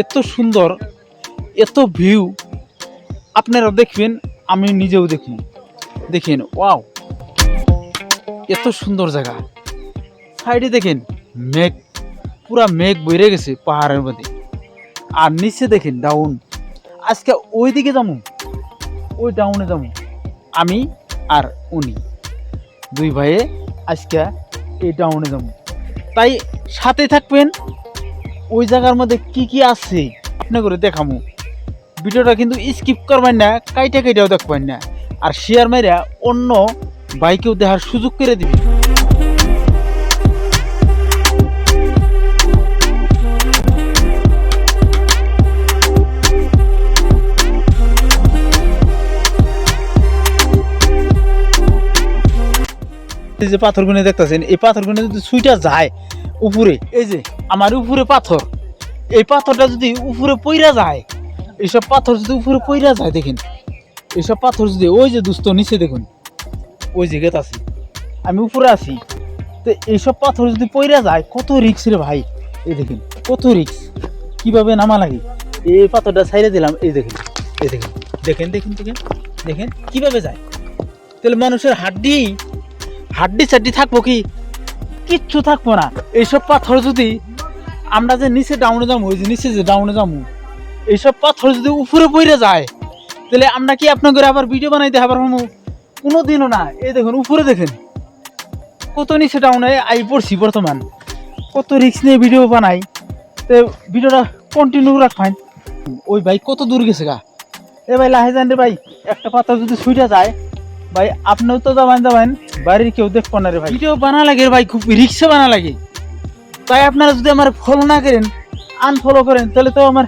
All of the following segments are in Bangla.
এত সুন্দর, এত ভিউ আপনারা দেখবেন, আমি নিজেও দেখুন। দেখেন, ওয়াও, এত সুন্দর জায়গা। সাইডে দেখেন মেঘ, পুরা মেঘ বইরে গেছে পাহাড়ের মধ্যে। আর নিচে দেখেন ডাউন। আজকে ওই দিকে যাবো, ওই ডাউনে যাবো, আমি আর উনি দুই ভাইয়ে আজকে এই ডাউনে যাবো। তাই সাথে থাকবেন, ওই জায়গার মধ্যে কি কি আছে আপনি করে দেখাবো। ভিডিওটা কিন্তু স্কিপ করবেন না, কাইটাও দেখবেন না, আর শেয়ার মেরা অন্য বাইকেও দেখার সুযোগ করে দিবেন। এই যে পাথরগুলো দেখতেছেন, এই পাথরগুলো যদি ছুঁইটা যায় উপরে, এই যে আমার উপরে পাথর, এই পাথরটা যদি উপরে পইরা যায়, এইসব পাথর যদি উপরে পইরা যায়, দেখেন এইসব পাথর যদি, ওই যে দুস্থ নিচে দেখুন, ওই যে গেত আছি, আমি উপরে আছি, তো এইসব পাথর যদি পইরা যায়, কত রিক্স রে ভাই। এই দেখেন কত রিক্স, কিভাবে নামা লাগে। এই পাথরটা ছাইড়ে দিলাম, এই দেখেন, এই দেখেন, দেখেন দেখেন দেখেন দেখেন কিভাবে যায়। তাহলে মানুষের হাড্ডি সাড্ডি থাকবো কি? কিচ্ছু থাকবো না। এইসব পাথর যদি আমরা যে নিচে ডাউনে যাবো, ওই যে নিচে যে ডাউনে যাবো, এইসব পাথর যদি উপরে পড়ে যায়, তাহলে আমরা কি আপনাদের আবার ভিডিও বানাইতে হবে? কোনোদিনও না। এই দেখুন উপরে দেখেন কত নিচে ডাউনে আই পড়ছি বর্তমান, কত রিস্ক নিয়ে ভিডিও বানাই। তো ভিডিওটা কন্টিনিউ রাখবেন। ওই ভাই কত দূর গেছে গা। এ ভাই লাহে যান রে ভাই, একটা পাথর যদি ছুঁইটা যায় ভাই, আপনিও তো যাবেন, বাড়ির কেউ দেখবো না রে ভাই। ভিডিও বানা লাগে ভাই, খুব রিক্সে বানা লাগে। তাই আপনারা যদি আমার ফলো না করেন, আনফলো করেন, তাহলে তো আমার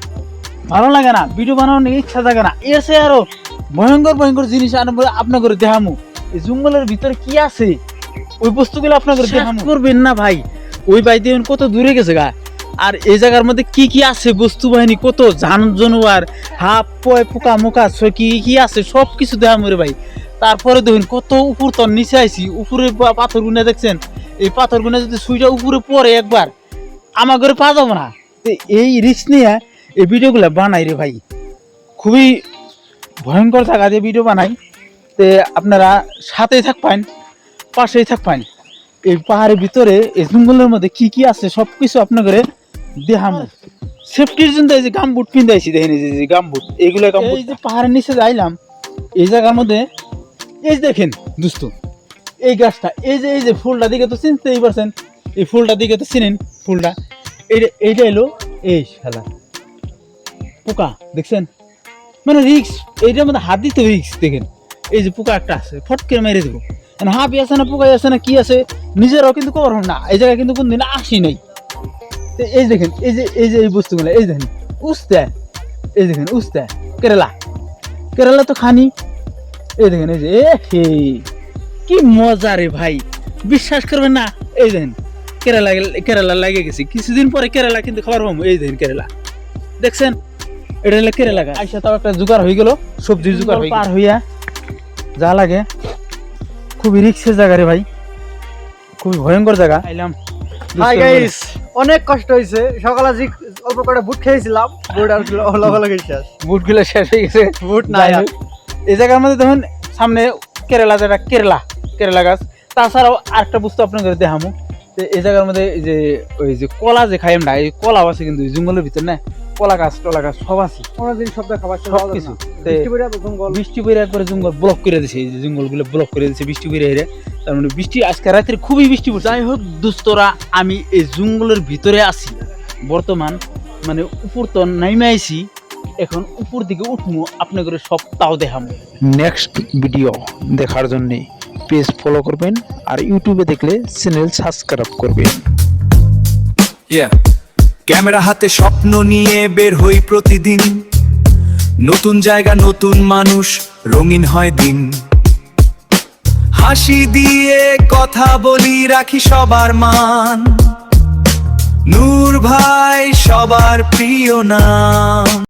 ভালো লাগে না, ভিডিও বানানোর ইচ্ছা থাকে না। এসে আরো ভয়ঙ্কর জিনিস আপনার করে দেখামু। এই জঙ্গলের ভিতরে কি আছে ওই বস্তুগুলো আপনার করে দেখামু। করবেন না ভাই, ওই ভাই দেখুন কত দূরে গেছে গা। আর এই জায়গার মধ্যে কি কি আছে বস্তু বাহিনী, কত জানোয়ার, হাফ পয় পোকা মোকা কি কি আছে, সব কিছু দেখামু রে ভাই। তারপরে দেখুন কত উপর তো নিচে আইছি, উপরে পাথর গুনা দেখছেন, এই পাথর গুনা যদি সুইটা উপরে পড়ে একবার, আমার ঘরে পা যাবো না। এই রিস্ক নিয়ে এই ভিডিওগুলো বানাই রে ভাই, খুবই ভয়ঙ্কর জায়গা দিয়ে ভিডিও বানাই। তে আপনারা সাথেই থাকবেন, পাশেই থাকবেন। এই পাহাড়ের ভিতরে, এই জঙ্গলের মধ্যে কি কি আছে সব কিছু আপনাদের দেখামু। সেফটির জন্য এই যে গামবুট পিন্ধাইছি, দেখেন এই যে গামবুট, এইগুলো গামবুট। এই যে পাহাড়ের নিচে যাইলাম, এই জায়গার মধ্যে এই দেখেন দোস্ত, এই গাছটা, এই যে ফুলটা দিকে তো চিনতেই পারছেন, এই ফুলটা দিকে তো চিনেন, ফুলটা এইটা এলো এই শালা পোকা, দেখছেন? মানে রিক্স, এইটার মধ্যে হাত দিতে রিক্স। দেখেন এই যে পোকা একটা আছে, ফটকে মেরে দেবো। হাঁপি আছে না, পোকাই আছে না, কি আছে নিজেরাও কিন্তু করব না। এই জায়গায় কিন্তু কোনদিন আসি নাই। এই দেখেন, এই যে এই বস্তুগুলো, এই দেখেন উস্তে, এই দেখেন উস্তে, কেরালা তো খানি। এই দেখেন, এই যে কি মজা রে ভাই, বিশ্বাস করবেন না। এই দেখেন কেরালা লাগে গেছি, কিছুদিন পরে কেরালা কিন্তু খাবার পাবো। এই দেখেন কেরালা, দেখছেন? এটা হলো কেরালা গাছ। আইসা তাও একটা জোগাড় হয়ে গেল, সবজির জোগাড় পার হইয়া যা লাগে। খুবই রিক্সের জায়গা রে ভাই, খুবই ভয়ঙ্কর জায়গা। আইলাম। হাই গাইস, অনেক কষ্ট হয়েছে। সকালে যে অল্প করে বুট খেয়েছিলাম, বুট আর শেষ, বুটগুলো শেষ হয়ে গেছে, বুট নাই। এই জায়গার মধ্যে দেখুন সামনে কেরালা, যেটা কেরালা গাছ। তাছাড়াও আরেকটা বস্তু আপনাদের দেখামু। এই জায়গার মধ্যে ওই যে কলা যে খাই আমরা, এই কলাও আছে কিন্তু জঙ্গলের ভিতর না, কলা গাছ টলা গাছ সব আছে। কোনদিন সব খাবার সব কিছু বৃষ্টি পরে একবারে জঙ্গল ব্লক করে দিছে, এই যে জঙ্গলগুলো ব্লক করে দিছে বৃষ্টি পরে। তার মানে বৃষ্টি আজকে রাত্রে খুবই বৃষ্টি পড়ছে। যাই হোক দোস্তরা, আমি এই জঙ্গলের ভিতরে আছি বর্তমান, মানে উপর তো নাইমে আইছি, এখন উপর দিকে উঠবো, আপনাদের সব তাও দেখাবো। নেক্সট ভিডিও দেখার জন্য পেজ ফলো করবেন, আর ইউটিউবে দেখলে চ্যানেল সাবস্ক্রাইব করবেন। ক্যামেরা হাতে স্বপ্ন নিয়ে বের হই প্রতিদিন, নতুন জায়গা নতুন মানুষ, রঙিন হয় দিন। হাসি দিয়ে কথা বলি, রাখি সবার মান, নূর ভাই সবার প্রিয় নাম।